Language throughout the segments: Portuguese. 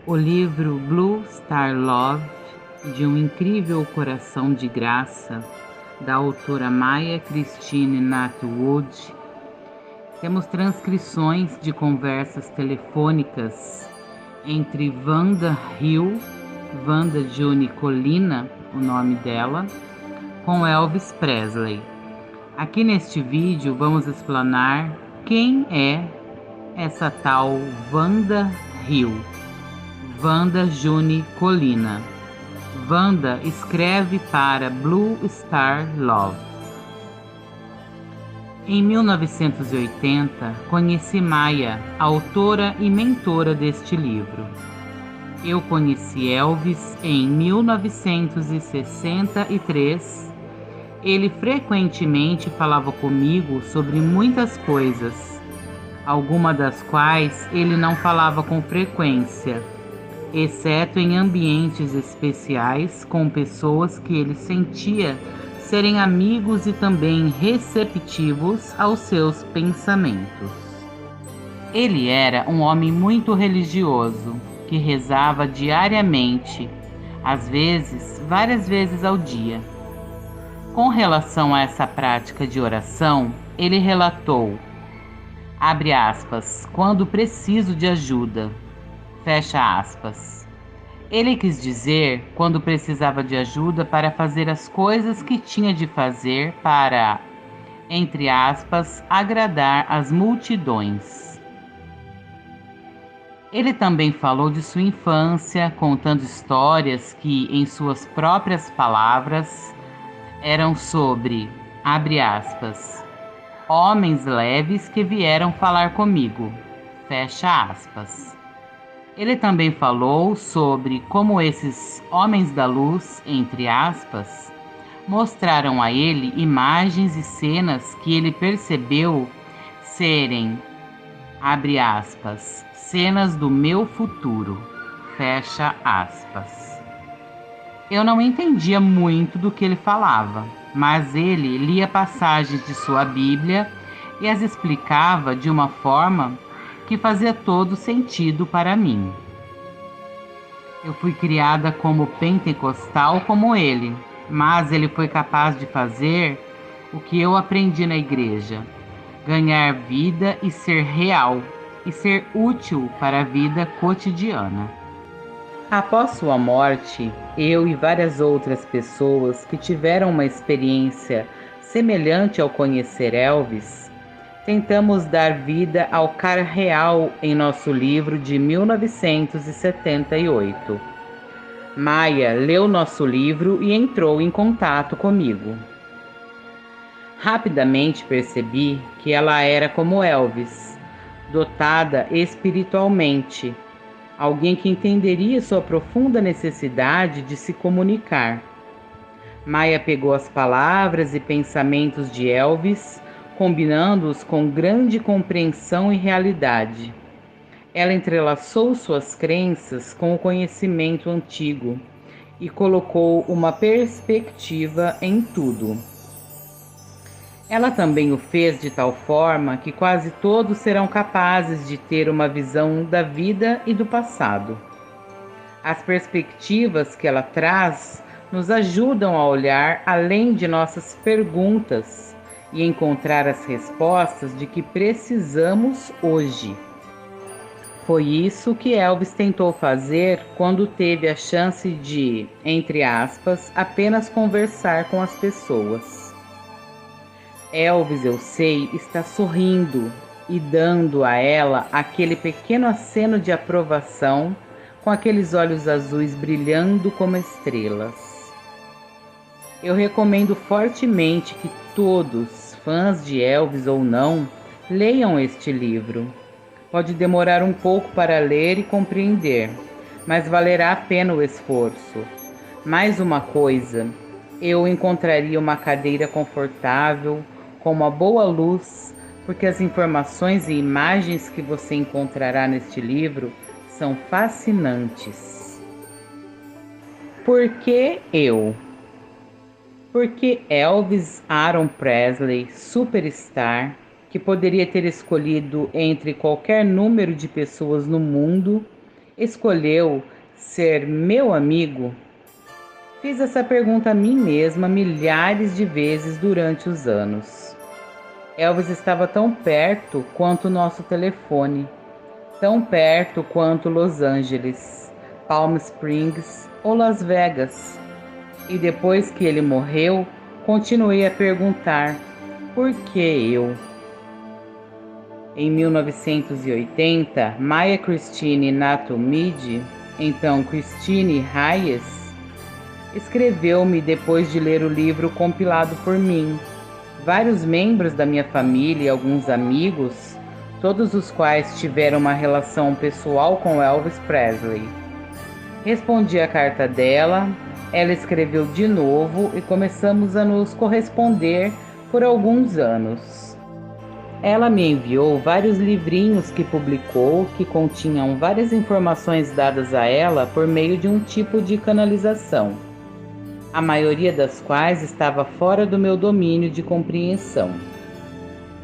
O livro Blue Star Love, de um incrível coração de graça, da autora Maya Christine Natwood. Temos transcrições de conversas telefônicas entre Wanda Hill, Wanda June Colina, o nome dela, com Elvis Presley. Aqui neste vídeo vamos explanar quem é essa tal Wanda Hill, Wanda June Colina. Wanda escreve para Blue Star Love. Em 1980, conheci Maya, autora e mentora deste livro. Eu conheci Elvis em 1963. Ele frequentemente falava comigo sobre muitas coisas, algumas das quais ele não falava com frequência, exceto em ambientes especiais com pessoas que ele sentia serem amigos e também receptivos aos seus pensamentos. Ele era um homem muito religioso, que rezava diariamente, às vezes, várias vezes ao dia. Com relação a essa prática de oração, ele relatou, abre aspas, quando preciso de ajuda, fecha aspas. Ele quis dizer quando precisava de ajuda para fazer as coisas que tinha de fazer para, entre aspas, agradar as multidões. Ele também falou de sua infância, contando histórias que, em suas próprias palavras, eram sobre, abre aspas, homens leves que vieram falar comigo, fecha aspas. Ele também falou sobre como esses homens da luz, entre aspas, mostraram a ele imagens e cenas que ele percebeu serem, abre aspas, cenas do meu futuro, fecha aspas. Eu não entendia muito do que ele falava, mas ele lia passagens de sua Bíblia e as explicava de uma forma que fazia todo sentido para mim. Eu fui criada como pentecostal como ele, mas ele foi capaz de fazer o que eu aprendi na igreja, ganhar vida e ser real, e ser útil para a vida cotidiana. Após sua morte, eu e várias outras pessoas que tiveram uma experiência semelhante ao conhecer Elvis, tentamos dar vida ao cara real em nosso livro de 1978. Maya leu nosso livro e entrou em contato comigo. Rapidamente percebi que ela era como Elvis, dotada espiritualmente, alguém que entenderia sua profunda necessidade de se comunicar. Maya pegou as palavras e pensamentos de Elvis, combinando-os com grande compreensão e realidade. Ela entrelaçou suas crenças com o conhecimento antigo e colocou uma perspectiva em tudo. Ela também o fez de tal forma que quase todos serão capazes de ter uma visão da vida e do passado. As perspectivas que ela traz nos ajudam a olhar além de nossas perguntas e encontrar as respostas de que precisamos hoje. Foi isso que Elvis tentou fazer quando teve a chance de, entre aspas, apenas conversar com as pessoas. Elvis, eu sei, está sorrindo e dando a ela aquele pequeno aceno de aprovação com aqueles olhos azuis brilhando como estrelas. Eu recomendo fortemente que todos, fãs de Elvis ou não, leiam este livro. Pode demorar um pouco para ler e compreender, mas valerá a pena o esforço. Mais uma coisa, eu encontraria uma cadeira confortável, com uma boa luz, porque as informações e imagens que você encontrará neste livro são fascinantes. Por que eu? Porque Elvis Aaron Presley, superstar, que poderia ter escolhido entre qualquer número de pessoas no mundo, escolheu ser meu amigo? Fiz essa pergunta a mim mesma milhares de vezes durante os anos. Elvis estava tão perto quanto o nosso telefone, tão perto quanto Los Angeles, Palm Springs ou Las Vegas. E depois que ele morreu, continuei a perguntar: por que eu? Em 1980, Maya Christine Natomidi, então Christine Hayes, escreveu-me depois de ler o livro compilado por mim. Vários membros da minha família e alguns amigos, todos os quais tiveram uma relação pessoal com Elvis Presley. Respondi a carta dela, ela escreveu de novo e começamos a nos corresponder por alguns anos. Ela me enviou vários livrinhos que publicou que continham várias informações dadas a ela por meio de um tipo de canalização, a maioria das quais estava fora do meu domínio de compreensão.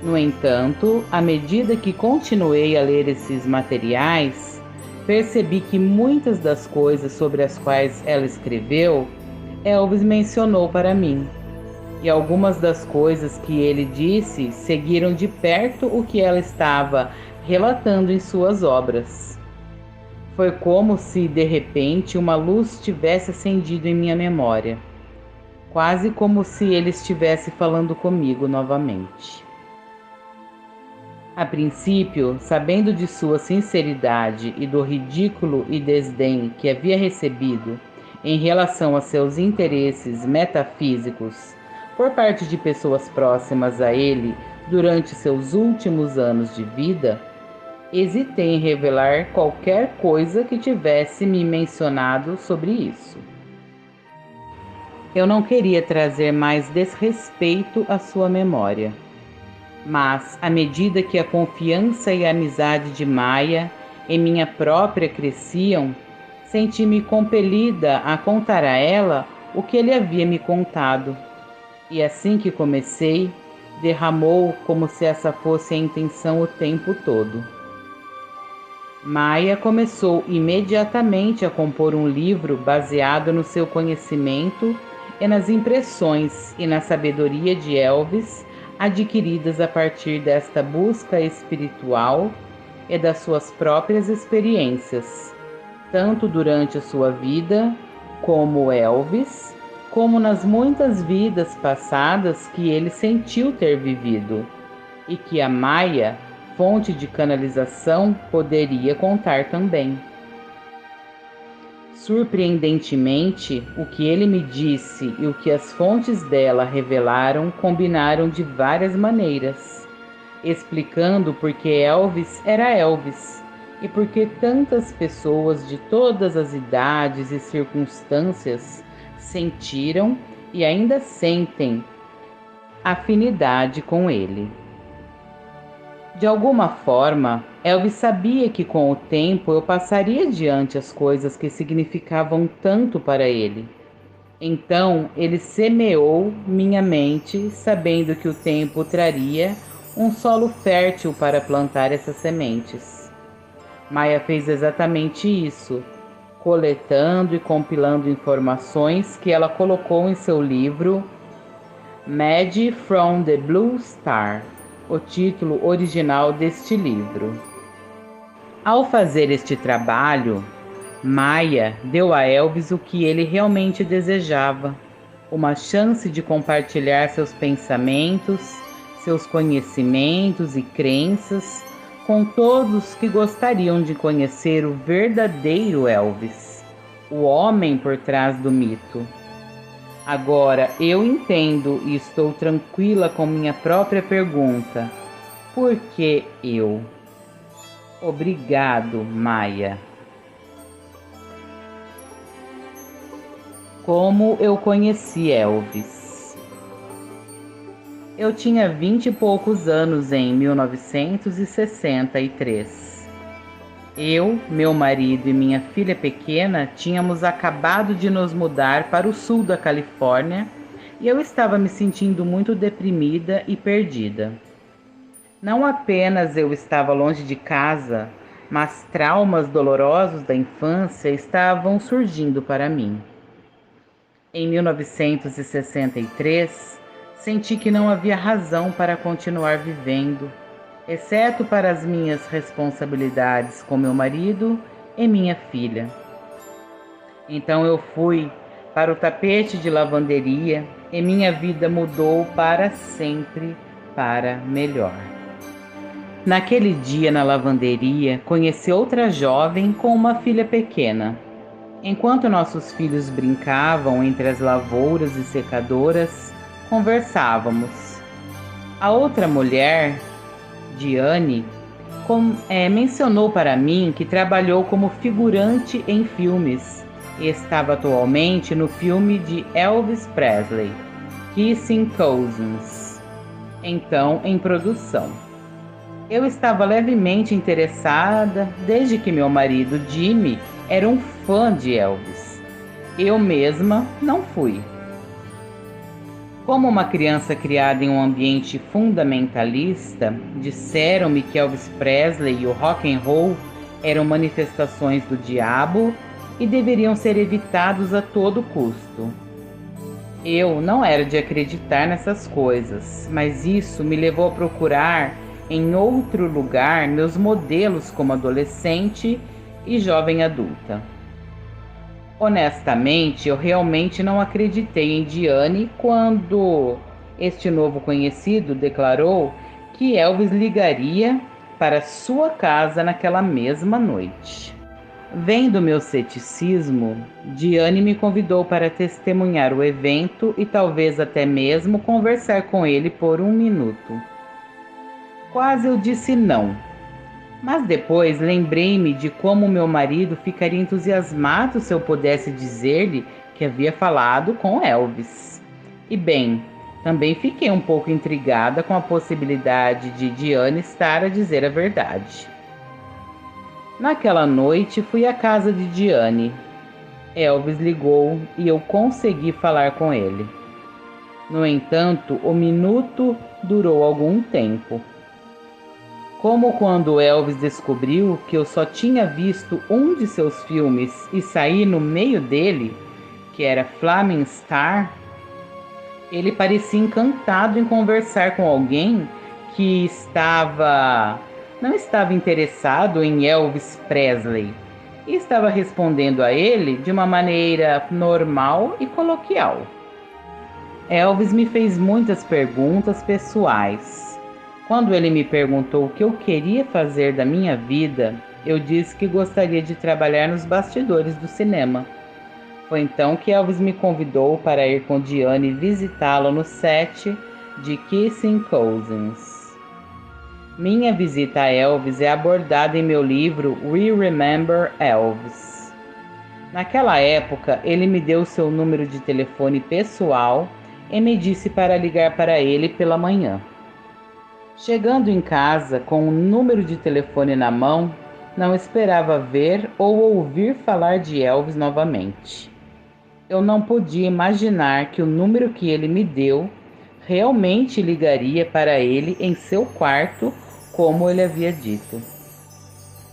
No entanto, à medida que continuei a ler esses materiais, percebi que muitas das coisas sobre as quais ela escreveu, Elvis mencionou para mim. E algumas das coisas que ele disse seguiram de perto o que ela estava relatando em suas obras. Foi como se, de repente, uma luz tivesse acendido em minha memória, quase como se ele estivesse falando comigo novamente. A princípio, sabendo de sua sinceridade e do ridículo e desdém que havia recebido em relação a seus interesses metafísicos por parte de pessoas próximas a ele durante seus últimos anos de vida, hesitei em revelar qualquer coisa que tivesse me mencionado sobre isso. Eu não queria trazer mais desrespeito à sua memória, mas, à medida que a confiança e a amizade de Maya em minha própria cresciam, senti-me compelida a contar a ela o que ele havia me contado. E assim que comecei, derramou como se essa fosse a intenção o tempo todo. Maya começou imediatamente a compor um livro baseado no seu conhecimento e nas impressões e na sabedoria de Elvis adquiridas a partir desta busca espiritual e das suas próprias experiências, tanto durante a sua vida como Elvis, como nas muitas vidas passadas que ele sentiu ter vivido, e que a Maya, fonte de canalização, poderia contar também. Surpreendentemente, o que ele me disse e o que as fontes dela revelaram combinaram de várias maneiras, explicando por que Elvis era Elvis e por que tantas pessoas de todas as idades e circunstâncias sentiram e ainda sentem afinidade com ele. De alguma forma, Elvis sabia que com o tempo eu passaria adiante as coisas que significavam tanto para ele. Então, ele semeou minha mente, sabendo que o tempo traria um solo fértil para plantar essas sementes. Maya fez exatamente isso, coletando e compilando informações que ela colocou em seu livro Magic from the Blue Star, o título original deste livro. Ao fazer este trabalho, Maya deu a Elvis o que ele realmente desejava, uma chance de compartilhar seus pensamentos, seus conhecimentos e crenças com todos que gostariam de conhecer o verdadeiro Elvis, o homem por trás do mito. Agora eu entendo e estou tranquila com minha própria pergunta. Por que eu? Obrigado, Maya. Como eu conheci Elvis? Eu tinha 20 e poucos anos em 1963. Eu, meu marido e minha filha pequena tínhamos acabado de nos mudar para o sul da Califórnia e eu estava me sentindo muito deprimida e perdida. Não apenas eu estava longe de casa mas traumas dolorosos da infância estavam surgindo para mim. Em 1963, senti que não havia razão para continuar vivendo, exceto para as minhas responsabilidades com meu marido e minha filha. Então eu fui para o tapete de lavanderia e minha vida mudou para sempre para melhor. Naquele dia na lavanderia, conheci outra jovem com uma filha pequena. Enquanto nossos filhos brincavam entre as lavouras e secadoras, conversávamos. A outra mulher, Diane, mencionou para mim que trabalhou como figurante em filmes e estava atualmente no filme de Elvis Presley, Kissing Cousins, então em produção. Eu estava levemente interessada desde que meu marido Jimmy era um fã de Elvis. Eu mesma não fui. Como uma criança criada em um ambiente fundamentalista, disseram-me que Elvis Presley e o rock and roll eram manifestações do diabo e deveriam ser evitados a todo custo. Eu não era de acreditar nessas coisas, mas isso me levou a procurar em outro lugar meus modelos como adolescente e jovem adulta. Honestamente, eu realmente não acreditei em Diane quando este novo conhecido declarou que Elvis ligaria para sua casa naquela mesma noite. Vendo meu ceticismo, Diane me convidou para testemunhar o evento e talvez até mesmo conversar com ele por 1 minuto. Quase eu disse não. Mas depois lembrei-me de como meu marido ficaria entusiasmado se eu pudesse dizer-lhe que havia falado com Elvis. E bem, também fiquei um pouco intrigada com a possibilidade de Diane estar a dizer a verdade. Naquela noite fui à casa de Diane. Elvis ligou e eu consegui falar com ele. No entanto, o minuto durou algum tempo. Como quando Elvis descobriu que eu só tinha visto um de seus filmes e saí no meio dele, que era Flaming Star, ele parecia encantado em conversar com alguém que não estava interessado em Elvis Presley e estava respondendo a ele de uma maneira normal e coloquial. Elvis me fez muitas perguntas pessoais. Quando ele me perguntou o que eu queria fazer da minha vida, eu disse que gostaria de trabalhar nos bastidores do cinema. Foi então que Elvis me convidou para ir com Diane visitá-lo no set de Kissing Cousins. Minha visita a Elvis é abordada em meu livro We Remember Elvis. Naquela época, ele me deu seu número de telefone pessoal e me disse para ligar para ele pela manhã. Chegando em casa com o número de telefone na mão, não esperava ver ou ouvir falar de Elvis novamente. Eu não podia imaginar que o número que ele me deu realmente ligaria para ele em seu quarto, como ele havia dito.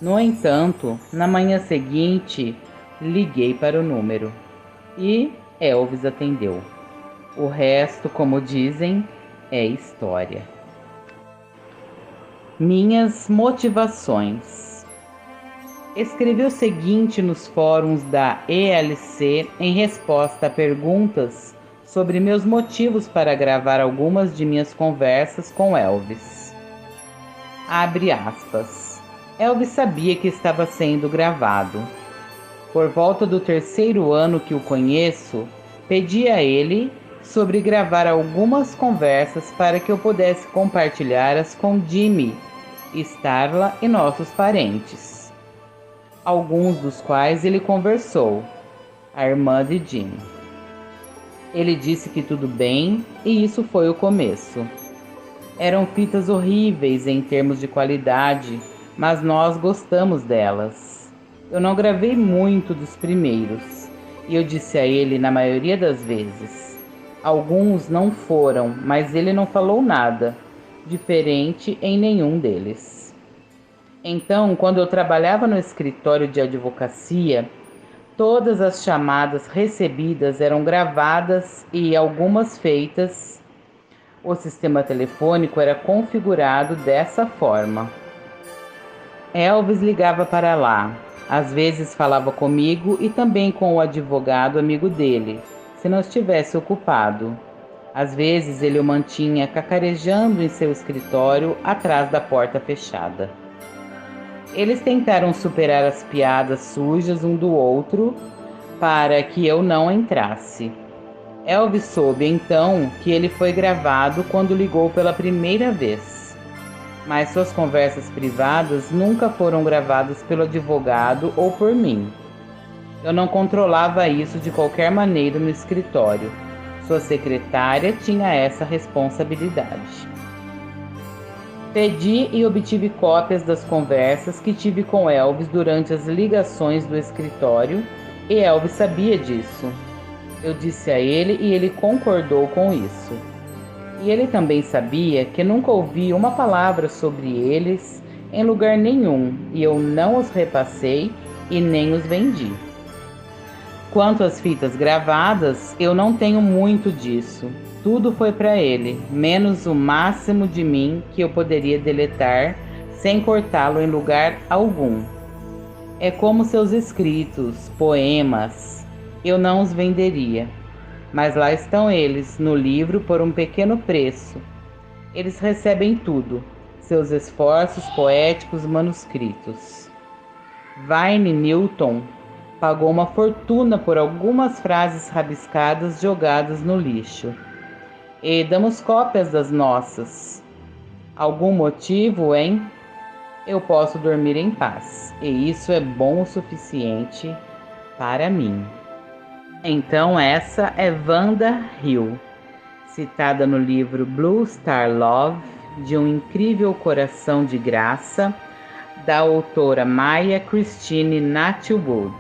No entanto, na manhã seguinte, liguei para o número e Elvis atendeu. O resto, como dizem, é história. Minhas motivações. Escrevi o seguinte nos fóruns da ELC em resposta a perguntas sobre meus motivos para gravar algumas de minhas conversas com Elvis. Abre aspas. Elvis sabia que estava sendo gravado. Por volta do 3º ano que o conheço, pedi a ele sobre gravar algumas conversas para que eu pudesse compartilhá-las com Jimmy, Starla e nossos parentes, alguns dos quais ele conversou, a irmã de Jimmy. Ele disse que tudo bem e isso foi o começo. Eram fitas horríveis em termos de qualidade, mas nós gostamos delas. Eu não gravei muito dos primeiros, e eu disse a ele na maioria das vezes. Alguns não foram, mas ele não falou nada diferente em nenhum deles. Então, quando eu trabalhava no escritório de advocacia, todas as chamadas recebidas eram gravadas e algumas feitas. O sistema telefônico era configurado dessa forma. Elvis ligava para lá. Às vezes falava comigo e também com o advogado amigo dele, se não estivesse ocupado. Às vezes ele o mantinha cacarejando em seu escritório atrás da porta fechada. Eles tentaram superar as piadas sujas um do outro para que eu não entrasse. Elvis soube então que ele foi gravado quando ligou pela primeira vez. Mas suas conversas privadas nunca foram gravadas pelo advogado ou por mim. Eu não controlava isso de qualquer maneira no escritório. Sua secretária tinha essa responsabilidade. Pedi e obtive cópias das conversas que tive com Elvis durante as ligações do escritório, e Elvis sabia disso. Eu disse a ele e ele concordou com isso. E ele também sabia que nunca ouvi uma palavra sobre eles em lugar nenhum, e eu não os repassei e nem os vendi. Quanto às fitas gravadas, eu não tenho muito disso. Tudo foi para ele, menos o máximo de mim que eu poderia deletar sem cortá-lo em lugar algum. É como seus escritos, poemas. Eu não os venderia. Mas lá estão eles, no livro, por um pequeno preço. Eles recebem tudo, seus esforços poéticos manuscritos. Vine Newton pagou uma fortuna por algumas frases rabiscadas jogadas no lixo. E damos cópias das nossas. Algum motivo, hein? Eu posso dormir em paz, e isso é bom o suficiente para mim. Então essa é Wanda Hill, citada no livro Blue Star Love, de um incrível coração de graça, da autora Maya Christine Naty Wood.